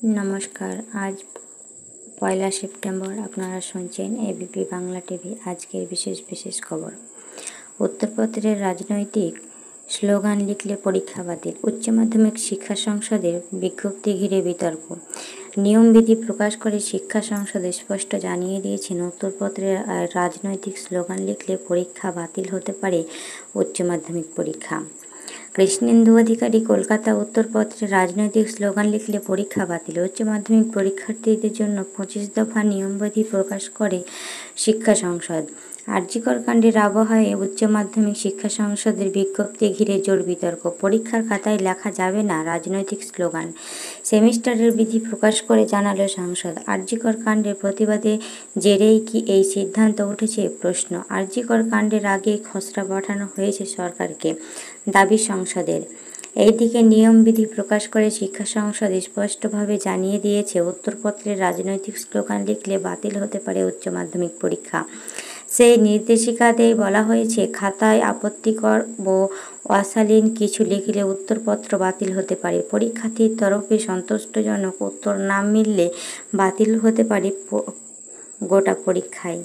নমস্কার। আজ 1 সেপ্টেম্বর। আপনারা শুনছেন এবিপি বাংলা টিভি। আজকের বিশেষ খবর। উত্তরপত্রের রাজনৈতিক স্লোগান লিখলে পরীক্ষা বাতিল। উচ্চ মাধ্যমিক শিক্ষা সংসদের বিজ্ঞপ্তি ঘিরে বিতর্ক। নিয়মবিধি প্রকাশ করে শিক্ষা সংসদ স্পষ্ট জানিয়ে দিয়েছেন, উত্তরপত্রের রাজনৈতিক স্লোগান লিখলে পরীক্ষা বাতিল হতে পারে উচ্চ মাধ্যমিক পরীক্ষা। কৃষ্ণেন্দু অধিকারী, কলকাতা। উত্তরপত্রে রাজনৈতিক স্লোগান লিখলে পরীক্ষা বাতিল। উচ্চ মাধ্যমিক পরীক্ষার্থীদের জন্য 25 দফা নিয়মবিধি প্রকাশ করে শিক্ষা সংসদ। আরজিকর কাণ্ডের আবহে উচ্চ মাধ্যমিক শিক্ষা সংসদের বিজ্ঞপ্তি ঘিরে জোর বিতর্ক। পরীক্ষার খাতায় লেখা যাবে না রাজনৈতিক স্লোগান, সেমিস্টারের বিধি প্রকাশ করে জানালো সংসদ। আরজিকর কাণ্ডের প্রতিবাদে জেরেই কি এই সিদ্ধান্ত উঠেছে প্রশ্ন। আরজিকর কাণ্ডের আগেই খসড়া পাঠানো হয়েছে সরকারকে, দাবি সংসদের। এইদিকে নিয়মবিধি প্রকাশ করে শিক্ষা সংসদ স্পষ্টভাবে জানিয়ে দিয়েছে, উত্তরপত্রের রাজনৈতিক স্লোগান লিখলে বাতিল হতে পারে উচ্চ মাধ্যমিক পরীক্ষা। সেই নির্দেশিকাতেই বলা হয়েছে, খাতায় আপত্তিকর ও অশালীন কিছু লিখলে উত্তরপত্র বাতিল হতে পারে। পরীক্ষার্থীর তরফে সন্তুষ্টজনক উত্তর না মিললে বাতিল হতে পারে গোটা পরীক্ষায়।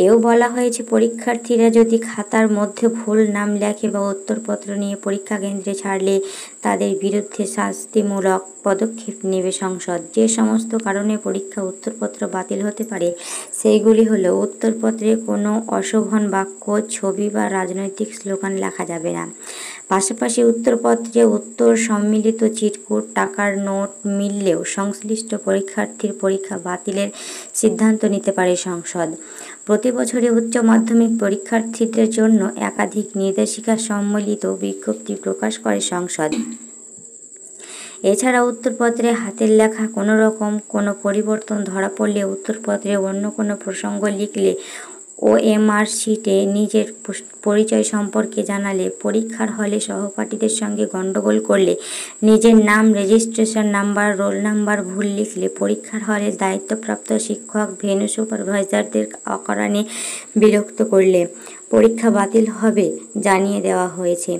এও বলা হয়েছে, পরীক্ষার্থীরা যদি খাতার মধ্যে ভুল নাম লেখে বা উত্তরপত্র নিয়ে পরীক্ষা কেন্দ্রে ছাড়লে তাদের বিরুদ্ধে শাস্তিমূলক পদক্ষেপ নেবে সংসদ। যে সমস্ত কারণে পরীক্ষা উত্তরপত্র বাতিল হতে পারে সেইগুলি হলো, উত্তরপত্রে কোনো অশোভন বাক্য, ছবি বা রাজনৈতিক স্লোগান লেখা যাবে না। পাশাপাশি উত্তরপত্রে উত্তর সম্মিলিত চিরকুট, টাকার নোট মিললেও সংশ্লিষ্ট পরীক্ষার্থীর পরীক্ষা বাতিলের সিদ্ধান্ত নিতে পারে সংসদ। প্রতি বছরে উচ্চ মাধ্যমিক পরীক্ষার্থীদের জন্য একাধিক নির্দেশিকা সম্বলিত বিজ্ঞপ্তি প্রকাশ করে সংসদ। এছাড়া উত্তরপত্রে হাতের লেখা কোনো পরিবর্তন ধরা পড়লে, উত্তরপত্রে অন্য কোনো প্রসঙ্গ লিখলে, ওএমআর শিটে নিজের পরিচয় সম্পর্কে জানালে, পরীক্ষার হলে সহপাঠীদের সঙ্গে গণ্ডগোল করলে, নিজের নাম, রেজিস্ট্রেশন নাম্বার, রোল নাম্বার ভুল লিখলে, পরীক্ষার হলে দায়িত্বপ্রাপ্ত শিক্ষক, ভেন্যু সুপারভাইজারদের অকারণে বিরক্ত করলে পরীক্ষা বাতিল হবে জানিয়ে দেওয়া হয়েছে।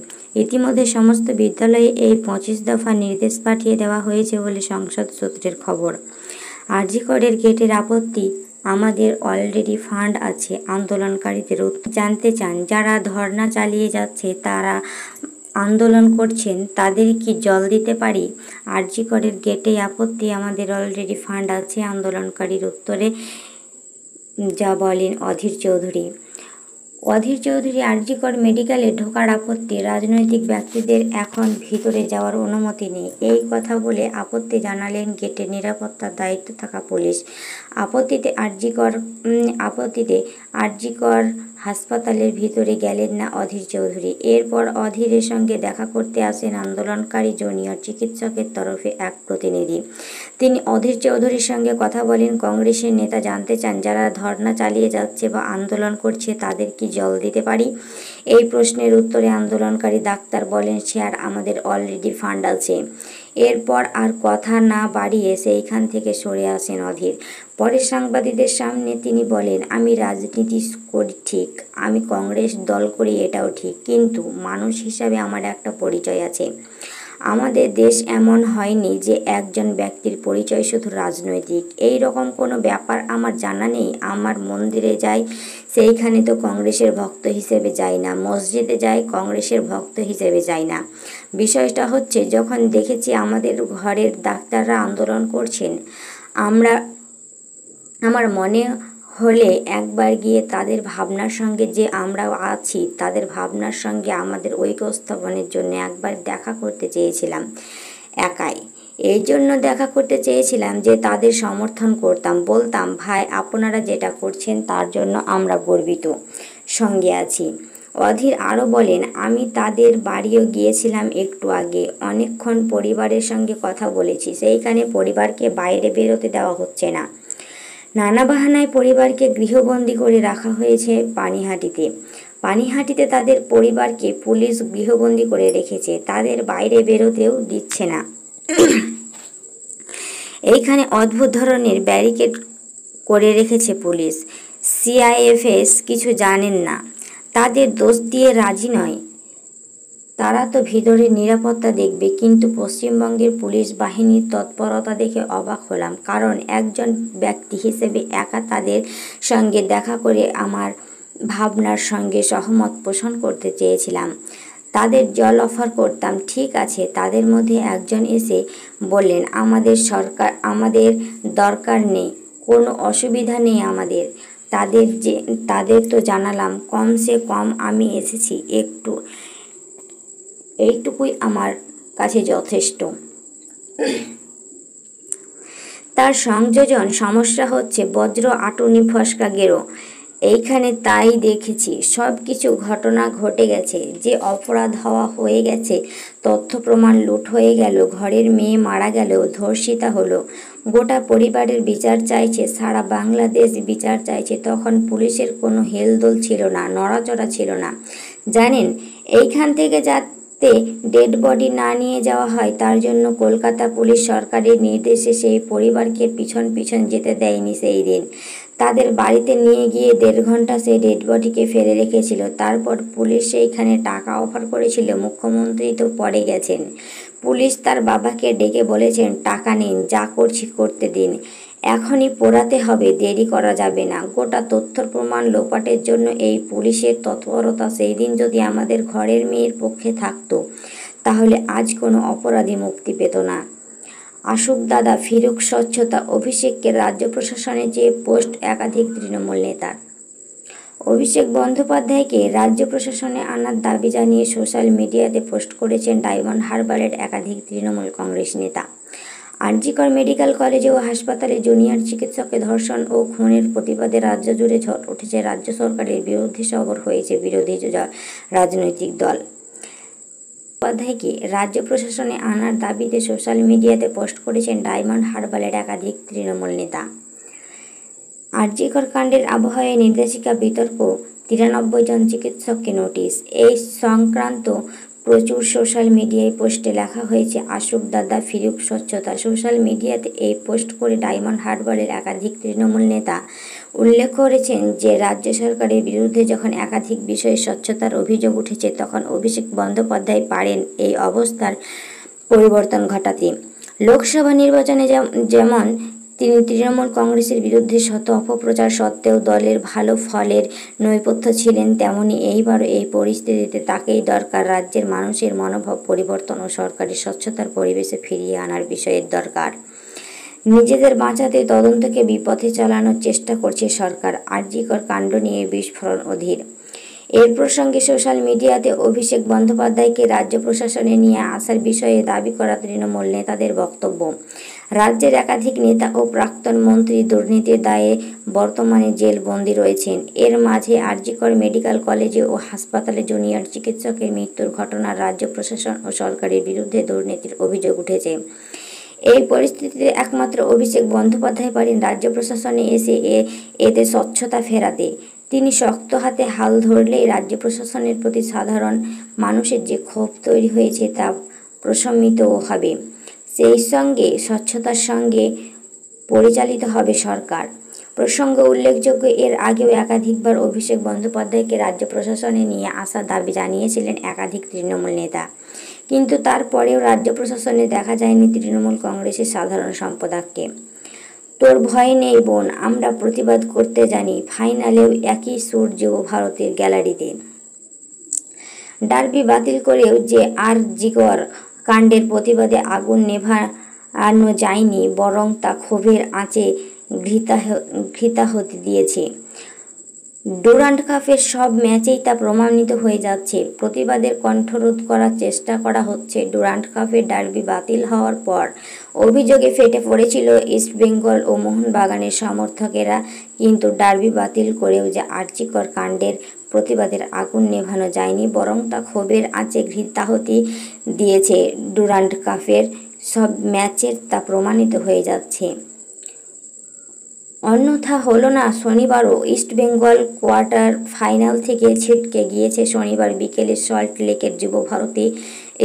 ইতিমধ্যে সমস্ত বিদ্যালয়ে এই 25 দফা নির্দেশ পাঠিয়ে দেওয়া হয়েছে বলে সংসদ সূত্রের খবর। আরজিকরের গেটের আপত্তি, আমাদের অলরেডি ফান্ড আছে। আন্দোলনকারীদের উত্তর জানতে চান, যারা ধর্না চালিয়ে যাচ্ছে, তারা আন্দোলন করছেন, তাদের কি জল দিতে পারি? আরজিকরের গেটে আপত্তি, আমাদের অলরেডি ফান্ড আছে। আন্দোলনকারীর উত্তরে যা বলেন অধীর চৌধুরী। আরজিকর মেডিকেলে ঢোকার আপত্তি, রাজনৈতিক ব্যক্তিদের এখন ভিতরে যাওয়ার অনুমতি নেই, এই কথা বলে আপত্তি জানালেন গেটে নিরাপত্তার দায়িত্বে থাকা পুলিশ। আপত্তিতে আরজিকর হাসপাতালের ভিতরে গেলেন না অধীর চৌধুরী। এরপর অধীরের সঙ্গে দেখা করতে আসেন আন্দোলনকারী জুনিয়র চিকিৎসকের তরফে এক প্রতিনিধি। তিনি অধীর চৌধুরীর সঙ্গে কথা বলেন। কংগ্রেসের নেতা জানতে চান, যারা ধর্না চালিয়ে যাচ্ছে বা আন্দোলন করছে, তাদের কি জল দিতে পারি? এই প্রশ্নের উত্তরে আন্দোলনকারী ডাক্তার বলেন, স্যার, আমাদের অলরেডি ফান্ড আছে। এরপর আর কথা না বাড়িয়ে সেইখান থেকে সরে আসেন অধীর। পরে সাংবাদিকদের সামনে তিনি বলেন, আমি রাজনীতি করি ঠিক, আমি কংগ্রেস দল করি এটাও ঠিক, কিন্তু মানুষ হিসাবে আমার একটা পরিচয় আছে। আমাদের দেশ এমন হয়নি যে একজন ব্যক্তির পরিচয় শুধু রাজনৈতিক, এই রকম কোনো ব্যাপার আমার জানা নেই। আমার মন্দিরে যাই, সেইখানে তো কংগ্রেসের ভক্ত হিসেবে যাই না, মসজিদে যাই, কংগ্রেসের ভক্ত হিসেবে যাই না। বিষয়টা হচ্ছে, যখন দেখেছি আমাদের ঘরের ডাক্তাররা আন্দোলন করছেন, আমার মনে হলে একবার গিয়ে তাদের ভাবনার সঙ্গে যে আমরা আছি, তাদের ভাবনার সঙ্গে আমাদের ঐক্য স্থাপনের জন্য একবার দেখা করতে চেয়েছিলাম, একাই। এই জন্য দেখা করতে চেয়েছিলাম যে তাদের সমর্থন করতাম, বলতাম, ভাই, আপনারা যেটা করছেন তার জন্য আমরা গর্বিত, সঙ্গে আছি। অধীর আরও বলেন, আমি তাদের বাড়িও গিয়েছিলাম একটু আগে, অনেকক্ষণ পরিবারের সঙ্গে কথা বলেছি। সেইখানে পরিবারকে বাইরে বেরোতে দেওয়া হচ্ছে না, নানা বাহানায় পরিবারকে গৃহবন্দী করে রাখা হয়েছে পানিহাটিতে তাদের পরিবারকে পুলিশ গৃহবন্দী করে রেখেছে, তাদের বাইরে বেরোতেও দিচ্ছে না। এইখানে অদ্ভুত ধরনের ব্যারিকেড করে রেখেছে পুলিশ। সিআইএফএস কিছু জানেন না, তাদের দোষ দিয়ে রাজি নয়। তারা তো ভিতরে নিরাপত্তা দেখবে, কিন্তু পশ্চিমবঙ্গের পুলিশ বাহিনীর তৎপরতা দেখে অবাক হলাম। কারণ একজন ব্যক্তি হিসেবে একা তাদের সঙ্গে দেখা করে আমার ভাবনার সঙ্গে সহমত পোষণ করতে চেয়েছিলাম। তাদের জল অফার করতাম, ঠিক আছে। তাদের মধ্যে একজন এসে বললেন, আমাদের দরকার নেই, কোনো অসুবিধা নেই আমাদের। তাদের তো জানালাম, কমসে কম আমি এসেছি, এইটুকুই আমার কাছে যথেষ্ট। তার সংযোজন সমস্যা হচ্ছে বজ্র আটুনি ফসকা গেরো। এইখানে তাই দেখেছি, সব কিছু ঘটনা ঘটে গেছে, যে অপরাধ হয়ে গেছে, তথ্য প্রমাণ লুট হয়ে গেল, ঘরের মেয়ে মারা গেল, ধর্ষিতা হলো, গোটা পরিবারের বিচার চাইছে, সারা বাংলাদেশ বিচার চাইছে। তখন পুলিশের কোনো হেলদোল ছিল না, নড়াচড়া ছিল না। জানেন, এইখান থেকে যাতে ডেড বডি না নিয়ে যাওয়া হয়, তার জন্য কলকাতা পুলিশ সরকারের নির্দেশে সেই পরিবারকে পিছন পিছন যেতে দেয়নি। সেই দিন তাদের বাড়িতে নিয়ে গিয়ে 1.5 ঘন্টা সেই ডেড বডিকে ফেলে রেখেছিল। তারপর পুলিশ সেইখানে টাকা অফার করেছিল। মুখ্যমন্ত্রী তো পড়ে গেছেন। পুলিশ তার বাবাকে ডেকে বলেছেন, টাকা নিন, যা করছি করতে দিন, এখনই পোড়াতে হবে, দেরি করা যাবে না। গোটা তথ্য প্রমাণ লোপাটের জন্য এই পুলিশের তৎপরতা সেই দিন যদি আমাদের ঘরের মেয়ের পক্ষে থাকতো, তাহলে আজ কোনো অপরাধী মুক্তি পেত না। আসুক দাদা, ফিরুক স্বচ্ছতা। অভিষেককে রাজ্য প্রশাসনে যে পোস্ট একাধিক তৃণমূল নেতার। অভিষেক বন্দ্যোপাধ্যায়কে রাজ্য প্রশাসনে আনার দাবি জানিয়ে সোশ্যাল মিডিয়াতে পোস্ট করেছেন ডায়মন্ড হারবারের একাধিক তৃণমূল কংগ্রেস নেতা। আরজিকর মেডিকেল কলেজে ও হাসপাতালে জুনিয়র চিকিৎসককে ধর্ষণ ও খুনের প্রতিবাদে রাজ্য জুড়ে ঝড় উঠেছে। রাজ্য সরকারের বিরুদ্ধে সরব হয়েছে বিরোধী রাজনৈতিক দল। বন্দ্যোপাধ্যায়কে রাজ্য প্রশাসনে আনার দাবিতে সোশ্যাল মিডিয়াতে পোস্ট করেছেন ডায়মন্ড হারবারের একাধিক তৃণমূল নেতা। আরজিকর কাণ্ডের আবহে নির্দেশিকা বিতর্ক, 93 জন চিকিৎসককে নোটিশ। এই সংক্রান্ত প্রচুর সোশ্যাল মিডিয়ায় পোস্টে লেখা হয়েছে, আসুক দাদা, ফিরুক স্বচ্ছতা। সোশ্যাল মিডিয়াতে এই পোস্ট করে ডায়মন্ড হারবারের একাধিক তৃণমূল নেতা উল্লেখ করেছেন যে রাজ্য সরকারের বিরুদ্ধে যখন একাধিক বিষয়ে স্বচ্ছতার অভিযোগ উঠেছে, তখন অভিষেক বন্দ্যোপাধ্যায় পারেন এই অবস্থার পরিবর্তন ঘটাতে। লোকসভা নির্বাচনে যেমন তিনি তৃণমূল কংগ্রেসের বিরুদ্ধে শত অপপ্রচার সত্ত্বেও দলের ভালো ফলের নেপথ্য ছিলেন, তেমনি এইবারও এই পরিস্থিতিতে তাকেই দরকার। রাজ্যের মানুষের মনোভাব পরিবর্তন ও সরকারের স্বচ্ছতার পরিবেশে ফিরিয়ে আনার বিষয়ের দরকার। নিজেদের বাঁচাতে তদন্তকে বিপথে চালানোর চেষ্টা করছে সরকার। আরজিকর কাণ্ড নিয়ে বিস্ফোরণ অধীর। এর প্রসঙ্গে সোশ্যাল মিডিয়াতে অভিষেক বন্দ্যোপাধ্যায়কে রাজ্য প্রশাসনে নিয়ে আসার বিষয়ে দাবি করা তৃণমূল নেতাদের বক্তব্য, রাজ্যের একাধিক নেতা ও প্রাক্তন মন্ত্রী দুর্নীতির দায়ে বর্তমানে জেলবন্দী রয়েছেন। এর মাঝে আরজিকর মেডিকেল কলেজে ও হাসপাতালে জুনিয়র চিকিৎসকের মৃত্যুর ঘটনায় রাজ্য প্রশাসন ও সরকারের বিরুদ্ধে দুর্নীতির অভিযোগ উঠেছে। এই পরিস্থিতিতে একমাত্র অভিষেক বন্দ্যোপাধ্যায় পারেন রাজ্য প্রশাসনে এসে এতে স্বচ্ছতা ফেরাতে। তিনি শক্ত হাতে হাল ধরলেই রাজ্য প্রশাসনের প্রতি সাধারণ মানুষের যে ক্ষোভ তৈরি হয়েছে তা প্রশমিতও হবে। সেই সঙ্গে স্বচ্ছতার সঙ্গে পরিচালিত হবে সরকার। প্রসঙ্গ উল্লেখযোগ্য, এর আগেও একাধিকবার অভিষেক বন্দ্যোপাধ্যায়কে রাজ্য প্রশাসনে নিয়ে আসার দাবি জানিয়েছিলেন একাধিক তৃণমূল নেতা, কিন্তু তারপরেও রাজ্য প্রশাসনে দেখা যায়নি তৃণমূল কংগ্রেসের সাধারণ সম্পাদককে। তোর ভয় নেই বোন, আমরা প্রতিবাদ করতে জানি, ফাইনালেও একই সুর যুব ভারতের গ্যালারিতে। ডার্বি বাতিল করেও যে আরজিকর কাণ্ডের প্রতিবাদে আগুন নেভানো যায়নি, বরং তা ক্ষোভের আঁচে ঘৃতাহুতি দিয়েছে। ডুরান্ড কাপের সব ম্যাচেই তা প্রমাণিত হয়ে যাচ্ছে। প্রতিবাদের কণ্ঠরোধ করার চেষ্টা করা হচ্ছে। ডুরান্ড কাপের ডার্বি বাতিল হওয়ার পর অভিযোগে ফেটে পড়েছিল ইস্টবেঙ্গল ও মোহনবাগানের সমর্থকেরা, কিন্তু ডার্বি বাতিল করেও যে আরজিকর কাণ্ডের প্রতিবাদের আগুন নেভানো যায়নি, বরং তা ক্ষোভের আঁচে ঘৃতাহুতি দিয়েছে। ডুরান্ড কাপের সব ম্যাচের তা প্রমাণিত হয়ে যাচ্ছে। অন্যথা হলো না শনিবারও। ইস্টবেঙ্গল কোয়ার্টার ফাইনাল থেকে ছিটকে গিয়েছে শনিবার বিকেলে সল্ট লেকের যুব ভারতী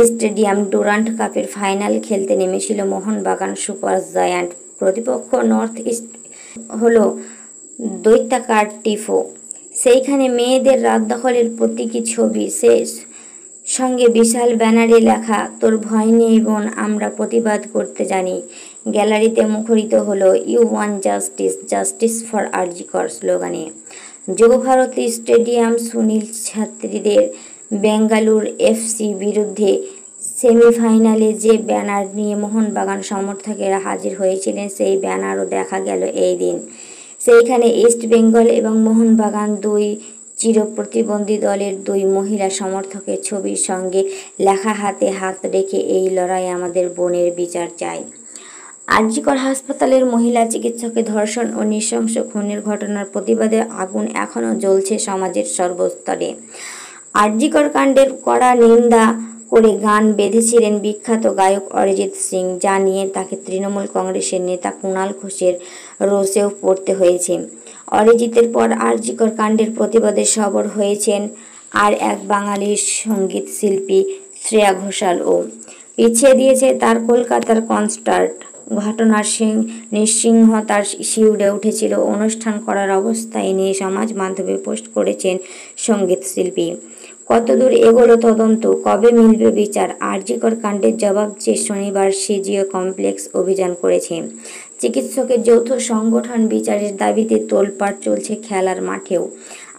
স্টেডিয়াম। ডুরান্ড কাপের ফাইনাল খেলতে নেমেছিল মোহনবাগান সুপার জায়ান্ট। প্রতিপক্ষ নর্থ ইস্ট হলো দৈত্যাকার টিফো। সেইখানে মেয়েদের রাত দখলের প্রতীকী ছবি সঙ্গে বিশাল ব্যানারে লেখা তোর ভয় নেই বোন, আমরা প্রতিবাদ করতে জানি। গ্যালারিতে মুখরিত হলো you want justice, justice for RG Kar স্লোগানে। যুবভারতী স্টেডিয়াম সুনীল ছাত্রীদের বেঙ্গালুর এফসি বিরুদ্ধে সেমিফাইনালে যে ব্যানার নিয়ে মোহনবাগান সমর্থকেরা হাজির হয়েছিলেন সেই ব্যানারও দেখা গেল এই দিন। সেইখানে ইস্ট বেঙ্গল এবং মোহনবাগান দুই চিরপ্রতিদ্বন্দ্বী দলের দুই মহিলা সমর্থকের ছবির সঙ্গে লেখা হাতে হাত রেখে এই লড়াই আমাদের বোনের বিচার চাই। আরজি কর হাসপাতালের মহিলা চিকিৎসকের ধর্ষণ ও নৃশংস খুনের ঘটনার প্রতিবাদে আগুন এখনও জ্বলছে সমাজের সর্বস্তরে। আরজি কর কাণ্ডের কড়া নিন্দা করে গান বেঁধেছিলেন বিখ্যাত গায়ক অরিজিৎ সিং, যা নিয়ে তাকে তৃণমূল কংগ্রেসের নেতা কুণাল ঘোষের রোষেও পড়তে হয়েছে। অরিজিতের পর আরজি কর কাণ্ডের প্রতিবাদে সরব হয়েছেন আর এক বাঙালি সঙ্গীত শিল্পী শ্রেয়া ঘোষালও। পিছিয়ে দিয়েছে তার কলকাতার কনসার্ট। ঘটনার নৃশংসতার শিউরে উঠেছিল অনুষ্ঠান করার অবস্থা নিয়ে সমাজ মাধ্যমে পোস্ট করেছেন সঙ্গীত শিল্পী। কতদূর এগোলো তদন্ত, কবে মিলবে বিচার? আরজি কর কাণ্ডের জবাব চেয়ে শনিবার সিজিও কমপ্লেক্স অভিযান করেছে চিকিৎসকের যৌথ সংগঠন। বিচারের দাবিতে তোলপাড় চলছে খেলার মাঠেও।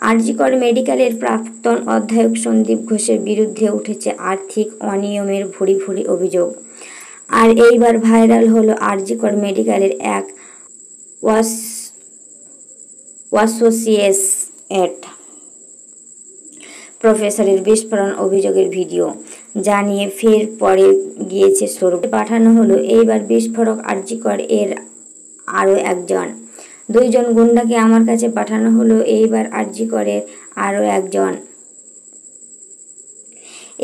আরজি কর মেডিকেলের প্রাক্তন অধ্যাপক সন্দীপ ঘোষের বিরুদ্ধে উঠেছে আর্থিক অনিয়মের ভুরি ভুরি অভিযোগ। আর এইবার ভাইরাল হলো আরজি কর মেডিকেলের এক অ্যাসোসিয়েট প্রফেসরের বিস্ফোরণ অভিযোগের ভিডিও, যা নিয়ে ফের পড়ে গিয়েছে সরগোল। পাঠানো হলো এইবার বিস্ফোরক আরজি কর এর আরও একজন। দুইজন গুন্ডাকে আমার কাছে পাঠানো হলো এইবার আরজি করের আরও একজন।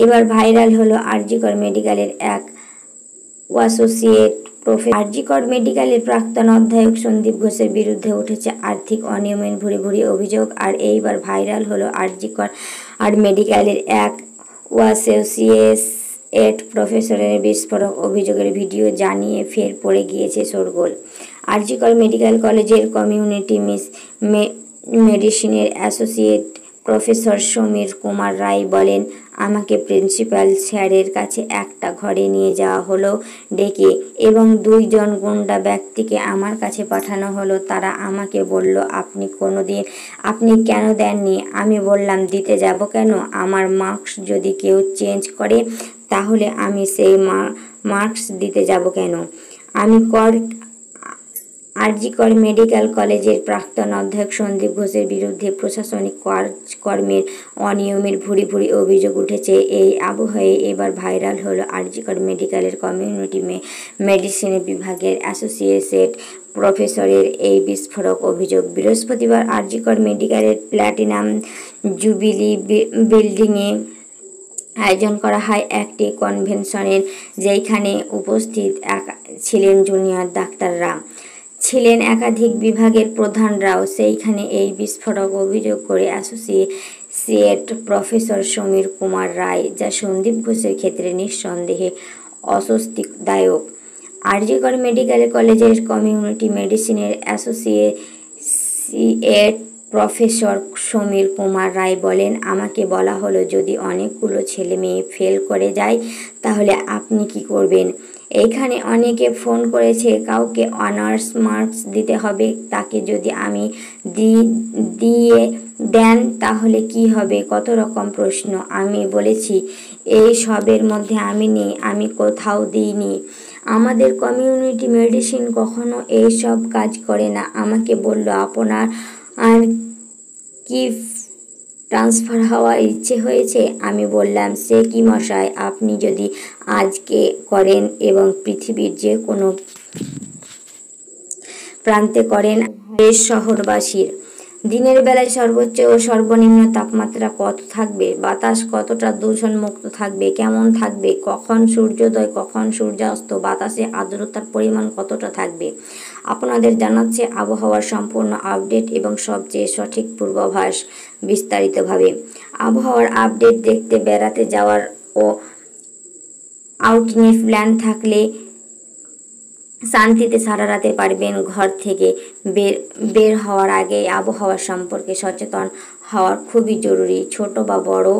এবার ভাইরাল হলো আরজি কর মেডিকেলের এক অ্যাসোসিয়েট প্রফেসর। আরজি কর মেডিকেলের প্রাক্তন অধ্যাপক সন্দীপ ঘোষের বিরুদ্ধে উঠেছে আর্থিক অনিয়মের ভুরি ভুরি অভিযোগ। আর এইবার ভাইরাল হলো আরজি কর মেডিকেলের এক অ্যাসোসিয়েট প্রফেসরের বিস্ফোরক অভিযোগের ভিডিও, যা নিয়ে ফের পড়ে গিয়েছে শোরগোল। আরজি কর মেডিকেল কলেজের কমিউনিটি মেডিসিনের অ্যাসোসিয়েট প্রফেসর সমীর কুমার রায় বলেন, আমাকে প্রিন্সিপাল স্যারের কাছে একটা ঘরে নিয়ে যাওয়া হলো ডেকে, এবং দুইজন গুন্ডা ব্যক্তিকে আমার কাছে পাঠানো হলো। তারা আমাকে বলল, আপনি কেন দেননি? আমি বললাম, দিতে যাব কেন? আমার মার্কস যদি কেউ চেঞ্জ করে তাহলে আমি সেই মার্কস দিতে যাব কেন? আরজি কর মেডিকেল কলেজের প্রাক্তন অধ্যাপক সন্দীপ ঘোষের বিরুদ্ধে প্রশাসনিক কাজকর্মের অনিয়মের ভুরি ভুরি অভিযোগ উঠেছে। এই আবহে এবার ভাইরাল হলো আরজি কর মেডিকেলের কমিউনিটি মেডিসিন বিভাগের অ্যাসোসিয়েট প্রফেসরের এই বিস্ফোরক অভিযোগ। বৃহস্পতিবার আরজি কর মেডিকেলের প্ল্যাটিনাম জুবিলি বিল্ডিংয়ে আয়োজন করা হয় একটি কনভেনশনের, যেখানে উপস্থিত ছিলেন জুনিয়র ডাক্তাররা, ছিলেন একাধিক বিভাগের প্রধানরাও। সেইখানে এই বিস্ফোরক অভিযোগ করে অ্যাসোসিয়েট প্রফেসর সমীর কুমার রায়, যা সন্দীপ ঘোষের ক্ষেত্রে নিঃসন্দেহে অস্বস্তিদায়ক। আরজি কর মেডিকেল কলেজের কমিউনিটি মেডিসিনের অ্যাসোসিয়েট প্রফেসর সমীর কুমার রায় বলেন, আমাকে বলা হলো যদি অনেকগুলো ছেলে মেয়ে ফেল করে যায় তাহলে আপনি কি করবেন? এইখানে অনেকে ফোন করেছে, কাউকে অনার্স মার্কস দিতে হবে, তাকে যদি আমি দিয়ে দেন তাহলে কি হবে? কত রকম প্রশ্ন। আমি বলেছি এই সবের মধ্যে আমি নেই, আমি কোথাও দিইনি। আমাদের কমিউনিটি মেডিসিন কখনো এই সব কাজ করে না। আমাকে বলল, আপনার আর কি ট্রান্সফার হওয়ার ইচ্ছে হয়েছে? আমি বললাম, সে কি মশাই, আপনি যদি আজকে করেন এবং পৃথিবীর যে কোনো প্রান্তে করেন, দেশ শহরবাসীর দিনের বেলায় সর্বোচ্চ ও সর্বনিম্ন তাপমাত্রা কত থাকবে? বাতাস কতটা দূষণ মুক্ত থাকবে? কেমন থাকবে? কখন সূর্যোদয়, কখন সূর্যাস্ত? বাতাসে আর্দ্রতার পরিমাণ কতটা থাকবে? আপনাদের জানাচ্ছে আবহাওয়ার সম্পূর্ণ আপডেট এবং সবচেয়ে সঠিক পূর্বাভাস বিস্তারিতভাবে। আবহাওয়ার আপডেট দেখতে বেড়াতে যাওয়ার ও আউটিংয়ের প্ল্যান থাকলে শান্তিতে সারা রাতে পারবেন। ঘর থেকে বের হওয়ার আগে আবহাওয়া সম্পর্কে সচেতন হওয়া খুবই জরুরি। ছোট বা বড়